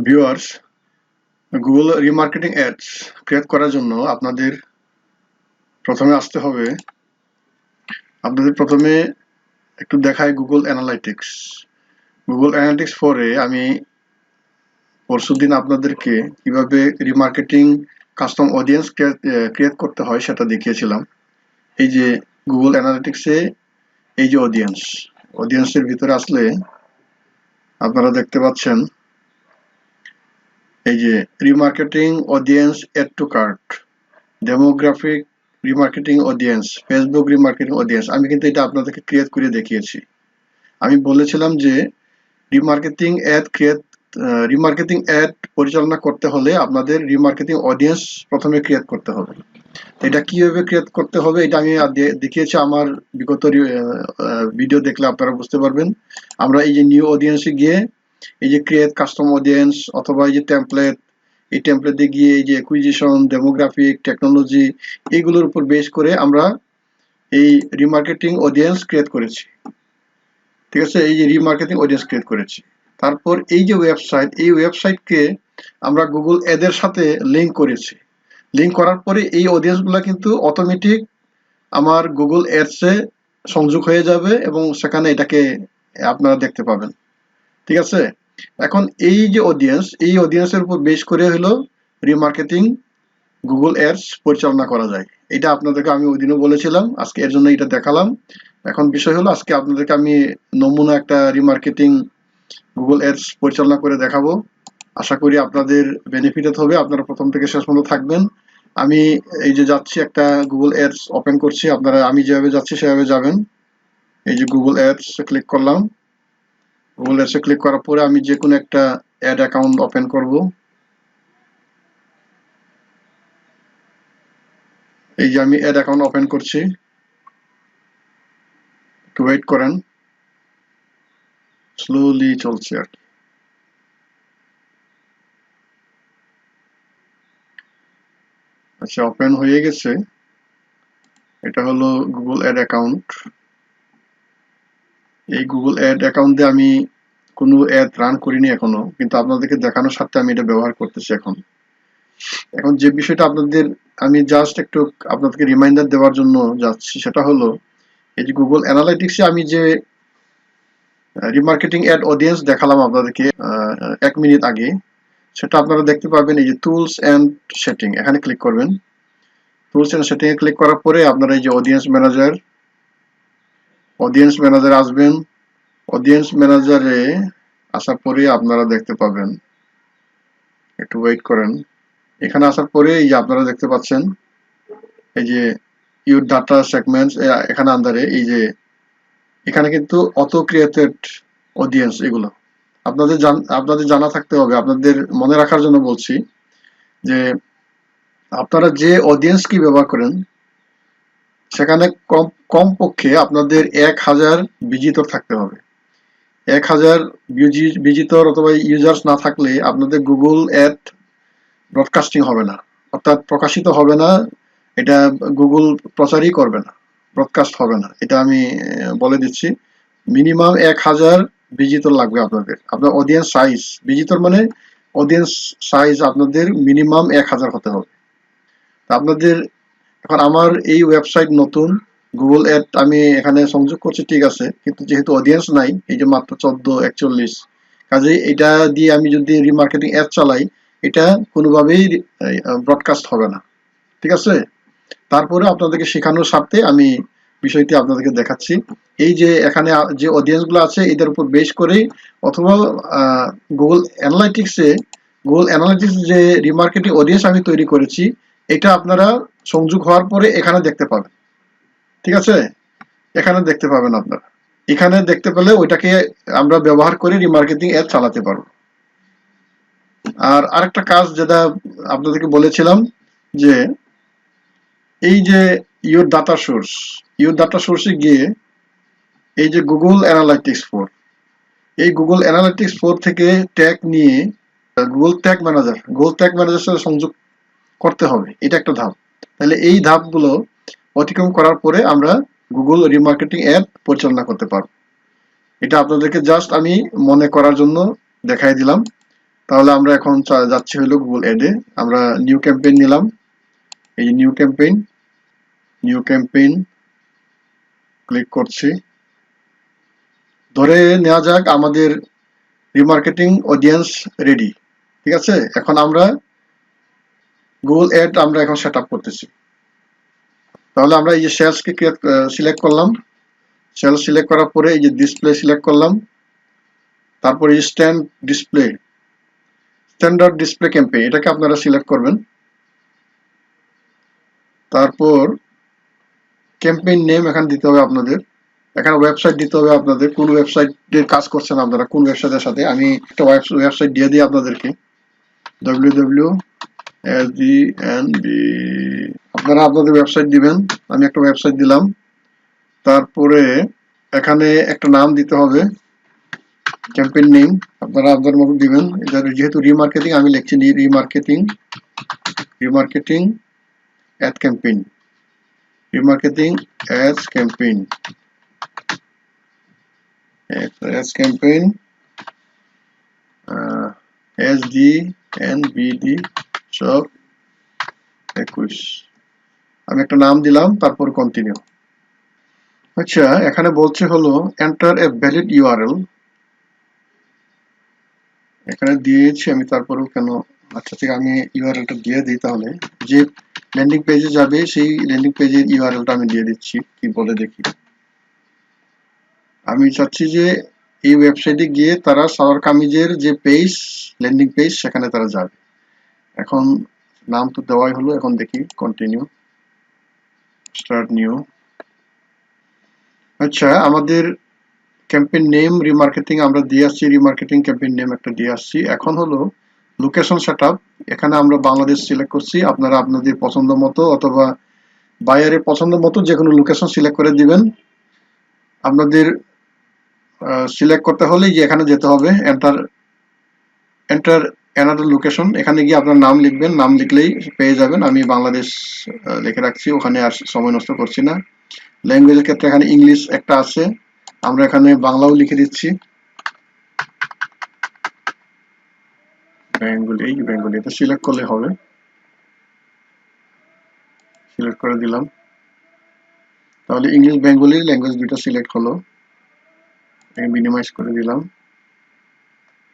Viewers, Google remarketing ads create করার জন্য আপনাদের প্রথমে একটু দেখায় গুগল অ্যানালাইটিক্স। গুগল অ্যানালাইটিক্স পরে আমি পরশুদিন আপনাদেরকে কিভাবে রিমার্কেটিং কাস্টম অডিয়েন্স ক্রিয়েট করতে হয় সেটা দেখিয়েছিলাম। এই যে গুগল অ্যানালিটিক্সে এই যে অডিয়েন্সের ভিতরে আসলে আপনারা দেখতে পাচ্ছেন এই যে remarketing audience add to cart, demographic remarketing audience, Facebook remarketing audience. আমি কিন্তু এটা আপনাদেরকে ক্রিয়েট করে দেখিয়েছি। আমি বলেছিলাম যে রিমার্কেটিং অ্যাড পরিচালনা করতে হলে আপনাদের রিমার্কেটিং অডিয়েন্স প্রথমে ক্রিয়েট করতে হবে। এটা কিভাবে ক্রিয়েট করতে হবে এটা আমি দেখিয়েছি আমার বিগত ভিডিও দেখলে আপনারা বুঝতে পারবেন। আমরা এই যে নিউ অডিয়েন্সে গিয়ে এই যে ক্রিয়েট কাস্টম অডিয়েন্স অথবা এই যে এই টেমপ্লেটে গিয়ে এই যে অ্যাকুইজিশন, ডেমোগ্রাফিক, টেকনোলজি এইগুলোর উপর বেস করে আমরা এই রিমার্কেটিং অডিয়েন্স ক্রিয়েট করেছি। ঠিক আছে, এই যে রিমার্কেটিং অডিয়েন্স ক্রিয়েট করেছি। তারপর এই যে এই ওয়েবসাইটকে আমরা গুগল এদের সাথে লিঙ্ক করেছি। লিঙ্ক করার পরে এই অডিয়েন্সগুলো কিন্তু অটোমেটিক আমার গুগল এডসে সংযোগ হয়ে যাবে এবং সেখানে এটাকে আপনারা দেখতে পাবেন। ঠিক আছে, এখন এই যে এই অডিয়েন্সের উপর বেস করে হলো রিমার্কেটিং গুগল এডস পরিচালনা করা যায়। এটা আপনাদেরকে আমি ওই দিনও বলেছিলাম, আজকে এর জন্য এটা দেখালাম। এখন বিষয় হলো আজকে আপনাদেরকে আমি নমুনা একটা রিমার্কেটিং গুগল এডস পরিচালনা করে দেখাবো। আশা করি আপনাদের বেনিফিটেড হবে, আপনারা প্রথম থেকে শেষ পর্যন্ত থাকবেন। আমি এই যে যাচ্ছি, একটা গুগল এডস ওপেন করছি, আপনারা আমি যেভাবে যাচ্ছি সেভাবে যাবেন। এই যে গুগল এডস ক্লিক করলাম। গুগল এডসে ক্লিক করার পরে আমি যে কোনো একটা অ্যাড অ্যাকাউন্ট ওপেন করব। এই যে আমি অ্যাড অ্যাকাউন্ট ওপেন করছি, একটু ওয়েট করেন, স্লোলি চলছে আর কি। আচ্ছা, ওপেন হয়ে গেছে। এটা হলো গুগল অ্যাড অ্যাকাউন্ট। এই গুগল অ্যাড অ্যাকাউন্টে আমি কোনো অ্যাড রান করিনি এখনো, কিন্তু আপনাদেরকে দেখানোর সাথে আমি এটা ব্যবহার করতেছি। এখন যে বিষয়টা আমি জাস্ট একটু আপনাদেরকে রিমাইন্ডার দেওয়ার জন্য যাচ্ছি, সেটা হলো এই যে গুগল অ্যানালাইটিক্সে আমি যে রিমার্কেটিং অ্যাড অডিয়েন্স দেখালাম আপনাদেরকে 1 মিনিট আগে, সেটা আপনারা দেখতে পাবেন এই যে টুলস অ্যান্ড সেটিং, এখানে ক্লিক করবেন। Tools and setting A click করার পরে আপনারা এই যে অডিয়েন্স ম্যানেজার আসবেন। অডিয়েন্স ম্যানেজারে আসার পরে আপনারা দেখতে পাবেন, একটু ওয়েট করেন। এখানে আসার পরে এই যে আপনারা দেখতে পাচ্ছেন এই যে ইউর ডাটা সেগমেন্টস, এখানে আন্ডারে এই যে এখানে কিন্তু অটো ক্রিয়েটেড অডিয়েন্স, এগুলো আপনাদের জানা থাকতে হবে। আপনাদের মনে রাখার জন্য বলছি যে আপনারা যে অডিয়েন্স কি ব্যবহার করেন সেখানে কমপক্ষে আপনাদের 1000 ভিজিটর থাকতে হবে। 1000 ভিজিটর অথবা ইউজার্স না থাকলে আপনাদের গুগল অ্যাড ব্রডকাস্টিং হবে না, অর্থাৎ প্রকাশিত হবে না। এটা গুগল প্রচারই করবে না, ব্রডকাস্ট হবে না। এটা আমি বলে দিচ্ছি। মিনিমাম 1000 ভিজিটর লাগবে আপনার অডিয়েন্স সাইজ, ভিজিটর মানে অডিয়েন্স সাইজ আপনাদের মিনিমাম 1000 হতে হবে। আপনাদের এখন আমার এই ওয়েবসাইট নতুন, গুগল অ্যাড আমি এখানে সংযোগ করছি, ঠিক আছে, কিন্তু যেহেতু অডিয়েন্স নাই, এই যে মাত্র 1441, কাজেই এটা দিয়ে আমি যদি রিমার্কেটিং অ্যাড চালাই এটা কোনোভাবেই ব্রডকাস্ট হবে না। ঠিক আছে, তারপরে আপনাদেরকে শেখানোর স্বার্থে আমি বিষয়টি আপনাদেরকে দেখাচ্ছি। এই যে এখানে যে অডিয়েন্সগুলো আছে এদের উপর বেস করেই অথবা গুগল অ্যানালাইটিক্স যে রিমার্কেটিং অডিয়েন্স আমি তৈরি করেছি এটা আপনারা সংযোগ হওয়ার পরে এখানে দেখতে পাবেন। ঠিক আছে, এখানে দেখতে পাবেন আপনারা। এখানে দেখতে পেলে ওইটাকে আমরা ব্যবহার করে রিমার্কেটিং অ্যাড চালাতে পারবো। আর আরেকটা কাজ যেটা আপনাদেরকে বলেছিলাম যে এই যে ইউর ডাটা সোর্সে গিয়ে এই যে গুগল অ্যানালাইটিক্স 4, এই গুগল অ্যানালাইটিক্স 4 থেকে ট্যাগ নিয়ে গুগল ট্যাগ ম্যানেজার সাথে সংযোগ করতে হবে। এটা একটা ধাপ। তাহলে এই ধাপগুলো অতিক্রম করার পরে আমরা গুগল রিমার্কেটিং অ্যাড পরিচালনা করতে পারবো। এটা আপনাদেরকে জাস্ট আমি মনে করার জন্য দেখাই দিলাম। তাহলে আমরা এখন যাচ্ছি হলো গুগল এডে। আমরা নিউ ক্যাম্পেইন নিলাম, এই যে নিউ ক্যাম্পেইন ক্লিক করছি। ধরে নেওয়া যাক আমাদের রিমার্কেটিং অডিয়েন্স রেডি, ঠিক আছে। এখন আমরা গুগল এড আমরা এখন সেট আপ করতেছি। তাহলে আমরা এই যে সেলসকে সিলেক্ট করলাম, সেলস সিলেক্ট করার পরে এই যে ডিসপ্লে সিলেক্ট করলাম, তারপরে এই স্ট্যান্ডার্ড ডিসপ্লে ক্যাম্পেইন এটাকে আপনারা সিলেক্ট করবেন। তারপর ক্যাম্পেইন নেম এখানে দিতে হবে আপনাদের, এখানে ওয়েবসাইট দিতে হবে আপনাদের, কোন ওয়েবসাইটের কাজ করছেন আপনারা, কোন ওয়েবসাইটের সাথে। আমি একটা ওয়েবসাইট দিয়ে দিই আপনাদেরকে, www.sdnb, আপনারা আপনাদের ওয়েবসাইট দিবেন। আমি একটা ওয়েবসাইট দিলাম। তারপরে এখানে একটা নাম দিতে হবে, ক্যাম্পেইন নেম আপনারা আপনাদের মতো দিবেন। এটা যেহেতু রিমার্কেটিং আমি লিখছি remarketing ad campaign, remarketing ads campaign, ads campaign SDNBD সব 21, আমি একটা নাম দিলাম, তারপর কন্টিনিউ। আচ্ছা, এখানে বলছে হলো এন্টার এ ভ্যালিড ইউআরএল, এখানে দিয়েছি আমি, তারপরেও কেন, আচ্ছা ঠিক আমি ইউআরএলটা দিয়ে দিই। তাহলে যে ল্যান্ডিং পেজে যাবে সেই ল্যান্ডিং পেজের ইউআরএলটা আমি দিয়ে দিচ্ছি, কি বলে দেখি। আমি চাচ্ছি যে এই ওয়েবসাইটে গিয়ে তারা সালোয়ার কামিজের যে পেজ, ল্যান্ডিং পেজ, সেখানে তারা যাবে। এখন নাম তো দেওয়াই হলো, এখন দেখি কন্টিনিউ, স্টার্ট নিউ। আচ্ছা, আমাদের ক্যাম্পেইন নেম রিমার্কেটিং আমরা দিয়ে আসছি, রিমার্কেটিং ক্যাম্পেইন নেম একটা দিয়ে আসছি। এখন হলো লোকেশন সেটআপ, এখানে আমরা বাংলাদেশ সিলেক্ট করছি। আপনারা আপনাদের পছন্দ মতো অথবা বায়ারের পছন্দ মতো যে কোনো লোকেশন সিলেক্ট করে দিবেন। আপনাদের সিলেক্ট করতে হলে যে এখানে যেতে হবে, এন্টার অ্যানাদার লোকেশন, এখানে গিয়ে আপনার নাম লিখবেন, নাম লিখলেই পেয়ে যাবেন। আমি বাংলাদেশ লিখে রাখছি, ওখানে আর সময় নষ্ট করছি না। ল্যাঙ্গুয়েজের ক্ষেত্রে এখানে ইংলিশ একটা আছে, আমরা এখানে বাংলাও লিখে দিচ্ছি, বেঙ্গলি এটা সিলেক্ট করলে হবে, সিলেক্ট করে দিলাম। তাহলে ইংলিশ বেঙ্গলি ল্যাঙ্গুয়েজ দুটো সিলেক্ট হলো, মিনিমাইজ করে দিলাম।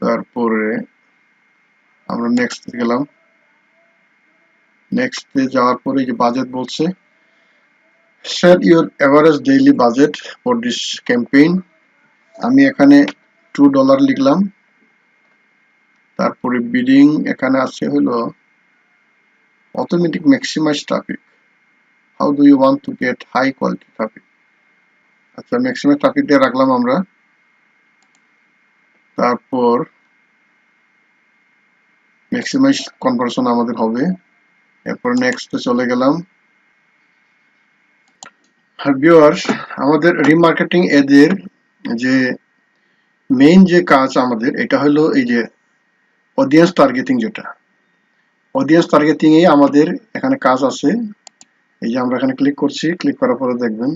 তারপরে আমরা নেক্সট গেলাম, নেক্সটে যাওয়ার পরে যে বাজেট বলছে, set your average daily budget for this campaign, আমি এখানে $2 লিখলাম। তারপরে বিডিং এখানে আছে হলো automatic maximize traffic, how do you want to get high quality traffic. আচ্ছা, ম্যাক্সিমাইজ ট্রাফিক দিয়ে রাখলাম আমরা। তারপর ম্যাক্সিমাইজ কনভার্সন আমাদের হবে। এরপর নেক্সটে চলে গেলাম। ভিউয়ার্স, আমাদের রিমার্কেটিং এদের যে মেইন যে কাজ আমাদের, এটা হলো এই যে অডিয়েন্স টার্গেটিং, যেটা অডিয়েন্স টার্গেটিং এ আমাদের এখানে কাজ আছে। এই যে আমরা এখানে ক্লিক করছি, ক্লিক করার পরে দেখবেন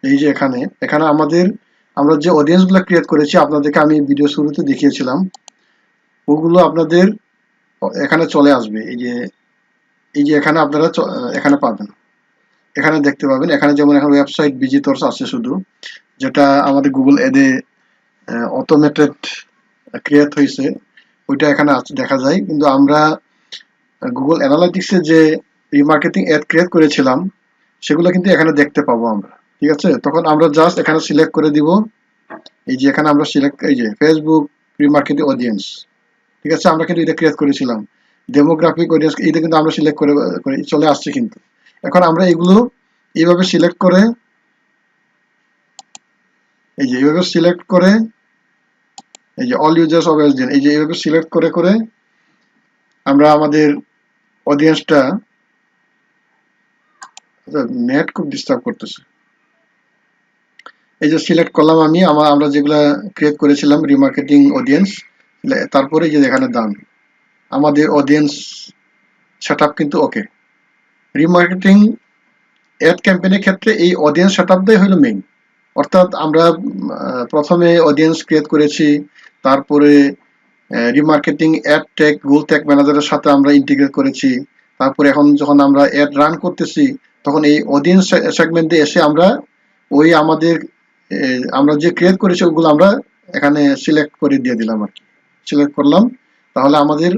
এই যে এখানে আমরা যে অডিয়েন্স গুলো ক্রিয়েট করেছি, আপনাদেরকে আমি ভিডিও শুরুতে দেখিয়েছিলাম, ওগুলো আপনাদের এখানে চলে আসবে। এই যে এখানে আপনারা এখানে পাবেন, এখানে দেখতে পাবেন। এখানে যেমন এখন ওয়েবসাইট ভিজিটরস আছে শুধু, যেটা আমাদের গুগল এডে অটোমেটেড ক্রিয়েট হয়েছে, ওইটা এখানে দেখা যায়। কিন্তু আমরা গুগল অ্যানালাইটিক্সে যে রিমার্কেটিং অ্যাড ক্রিয়েট করেছিলাম, সেগুলো কিন্তু এখানে দেখতে পাবো আমরা, ঠিক আছে। তখন আমরা জাস্ট এখানে সিলেক্ট করে দিব, এই যে এখানে আমরা সিলেক্ট, এই যে ফেসবুক রিমার্কেটিং অডিয়েন্স, ঠিক আছে। আমরা কিন্তু এটা ক্রিয়েট করেছিলাম, ডেমোগ্রাফিক অডিয়েন্স, এটা কিন্তু আমরা সিলেক্ট করে চলে আসছে। কিন্তু এখন আমরা এগুলো এইভাবে সিলেক্ট করে, এই যে এইভাবে সিলেক্ট করে, এই যে অল ইউজার্স অফ এসডিএন, এই যে এইভাবে সিলেক্ট করে করে আমরা আমাদের অডিয়েন্সটা, নেট খুব ডিস্টার্ব করতেছে, এই যে সিলেক্ট করলাম আমি আমরা যেগুলা ক্রিয়েট করেছিলাম রিমার্কেটিং অডিয়েন্স। তারপরে যে এখানে দাম, আমাদের অডিয়েন্স সেটআপ কিন্তু ওকে। রিমার্কেটিং অ্যাড ক্যাম্পেইনের ক্ষেত্রে এই অডিয়েন্স সেটআপটাই হলো মেইন। অর্থাৎ আমরা প্রথমে অডিয়েন্স ক্রিয়েট করেছি, তারপরে remarketing ad tag Google tag ম্যানেজারের সাথে আমরা ইন্টিগ্রেট করেছি। তারপরে এখন যখন আমরা অ্যাড রান করতেছি তখন এই অডিয়েন্স সেগমেন্টে এসে আমরা ওই আমাদের আমরা যে ক্রিয়েট করেছি ওগুলো আমরা এখানে সিলেক্ট করে দিয়ে দিলাম আর কি, সিলেক্ট করলাম। তাহলে আমাদের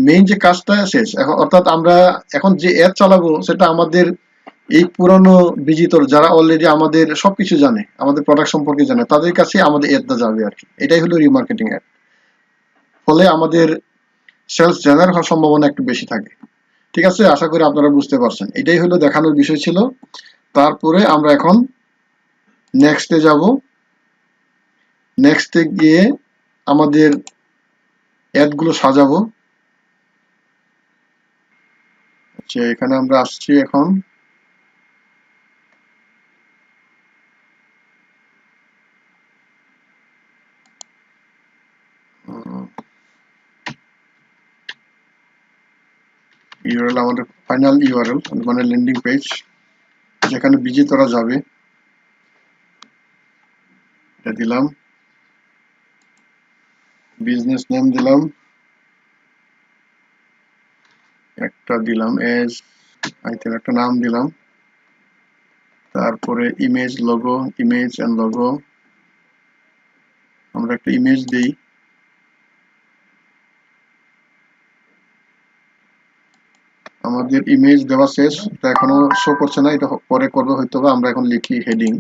মেইন যে কাজটা শেষ। এখন অর্থাৎ আমরা এখন যে অ্যাড চালাবো সেটা আমাদের এই পুরনো ভিজিটর যারা অলরেডি আমাদের সবকিছু জানে, আমাদের প্রোডাক্ট সম্পর্কে জানে, তাদের কাছে আমাদের অ্যাডটা যাবে আর কি। এটাই হলো রিমার্কেটিং অ্যাড। ফলে আমাদের সেলস জেনারেট হওয়ার সম্ভাবনা একটু বেশি থাকে। ঠিক আছে, আশা করি আপনারা বুঝতে পারছেন। এটাই হলো দেখানোর বিষয় ছিল। তারপরে আমরা এখন নেক্সটে যাব। নেক্সটে গিয়ে আমাদের অ্যাডগুলো সাজাবো। আচ্ছা, এখানে আমরা আসছি এখন। ইউআরএল আমাদের ফাইনাল ইউআরএল মানে ল্যান্ডিং পেজ যেখানে ভিজিটররা যাবে, এটা দিলাম। বিজনেস নেম দিলাম, একটা দিলাম এজ আইটেম, একটা নাম দিলাম। তারপরে image logo, image and logo, আমরা একটা ইমেজ দিই। আমাদের ইমেজ দেওয়া শেষ, এটা এখনো শো করছে না, এটা পরে করবো হয়তো বা। আমরা এখন লিখি হেডিং।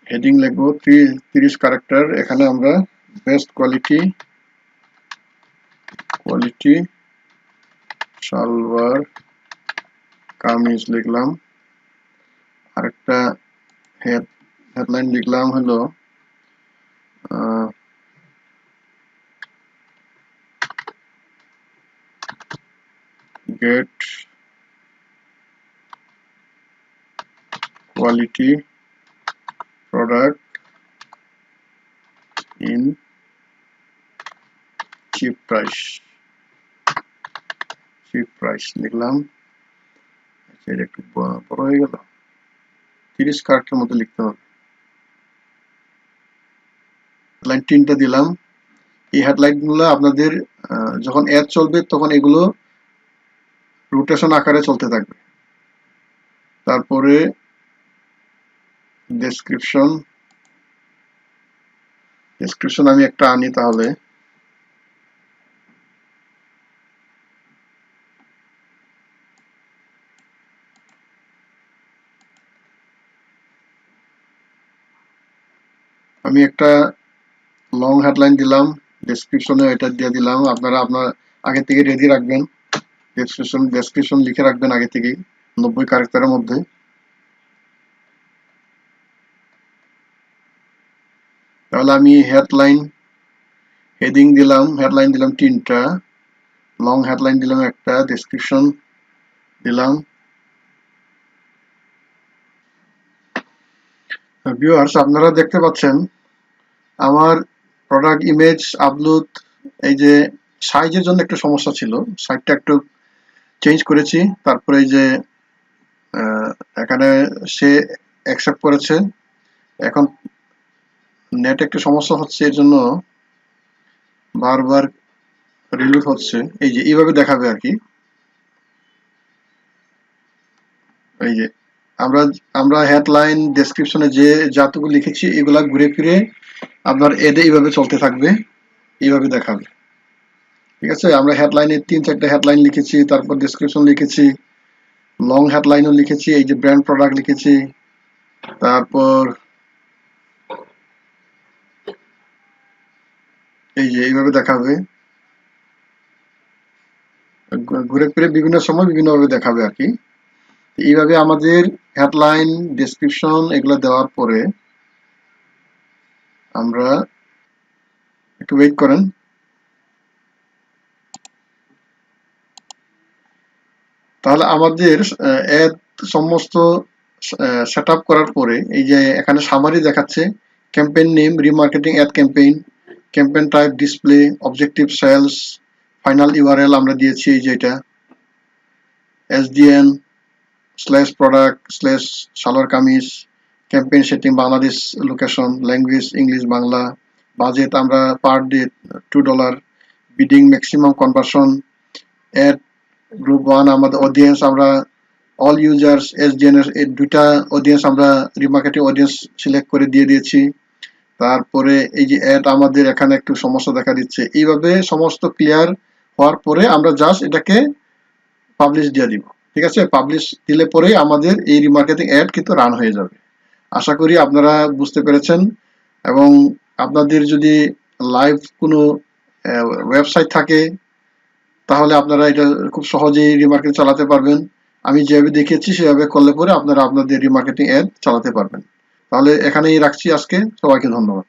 হেডিং লিখবো 30 ক্যারেক্টার। এখানে আমরা বেস্ট কোয়ালিটি সালোয়ার কামিজ লিখলাম। আরেকটা হেডলাইন লিখলাম হলো get quality product in cheap price লিখলাম। এটা একটু বড় হয়ে গেল, 30 ক্যারেক্টার মতো লিখতে হবে। হেডলাইন 3টা দিলাম। এই হেডলাইন গুলো আপনাদের যখন অ্যাড চলবে তখন এগুলো রোটেশন আকারে চলতে থাকবে। তারপরে ডেসক্রিপশন আমি একটা আনি তাহলে। আমি একটা লং হেডলাইন দিলাম, ডেসক্রিপশনে এটা দিয়ে দিলাম। আপনারা আপনার আগে থেকে রেডি রাখবেন, ডেসক্রিপশন লিখে রাখবেন আগে থেকেই 90 ক্যারেক্টারের মধ্যে। তাহলে আমি হেডিং দিলাম, হেডলাইন দিলাম 3টা, লং হেডলাইন দিলাম একটা, ডেসক্রিপশন দিলাম। ভিউয়ার্স, আপনারা দেখতে পাচ্ছেন আমার প্রোডাক্ট ইমেজ আপলোড, এই যে সাইজের জন্য একটু সমস্যা ছিল, সাইজটা একটু চেঞ্জ করেছি। তারপরে এই যে এখানে সে অ্যাকসেপ্ট করেছে। এখন নেট একটু সমস্যা হচ্ছে, এর জন্য বারবার রিলোড হচ্ছে। এই যে এইভাবে দেখাবে আর কি। এই যে আমরা আমরা হেডলাইন ডেসক্রিপশনে যে যতটুকু লিখেছি এগুলা ঘুরে ফিরে আপনার এডে এইভাবে চলতে থাকবে, এইভাবে দেখাবে। ঠিক আছে, আমরা হেডলাইনে 3-4টা হেডলাইন লিখেছি, তারপর ডেসক্রিপশন লিখেছি, লং হেডলাইনও লিখেছি, এই যে ব্র্যান্ড প্রোডাক্ট লিখেছি। তারপর এই যে এইভাবে দেখাবে, ঘুরে ফিরে বিভিন্ন সময় বিভিন্নভাবে দেখাবে আর কি। এইভাবে আমাদের হেডলাইন ডেসক্রিপশন এগুলো দেওয়ার পরে আমরা একটু ওয়েট করেন। তাহলে আমাদের অ্যাড সমস্ত সেট আপ করার পরে এই যে এখানে সামারি দেখাচ্ছে, campaign name remarketing ad campaign, campaign type display, objective sales, final URL আমরা দিয়েছি এই যে এটা SDN/product/সালোয়ার kameez, campaign setting Bangladesh location, language English Bangla, budget আমরা per day $2, bidding maximum conversion, ad group 1 আমাদের অডিয়েন্স আমরা অল ইউজার্স এসডিএন এর এই দুইটা অডিয়েন্স আমরা রিমার্কেটিং অডিয়েন্স সিলেক্ট করে দিয়ে দিয়েছি। তারপরে এই যে অ্যাড আমাদের এখানে একটু সমস্যা দেখা দিচ্ছে। এইভাবে সমস্ত ক্লিয়ার হওয়ার পরে আমরা জাস্ট এটাকে পাবলিশ দিয়ে দিব। ঠিক আছে, পাবলিশ দিলে পরেই আমাদের এই রিমার্কেটিং অ্যাড কিন্তু রান হয়ে যাবে। আশা করি আপনারা বুঝতে পেরেছেন, এবং আপনাদের যদি লাইভ কোনো ওয়েবসাইট থাকে তাহলে আপনারা এটা খুব সহজেই রিমার্কেটিং চালাতে পারবেন। আমি যেভাবে দেখিয়েছি সেভাবে করলে পরে আপনারা আপনাদের রিমার্কেটিং অ্যাড চালাতে পারবেন। তাহলে এখানেই রাখছি আজকে। সবাইকে ধন্যবাদ।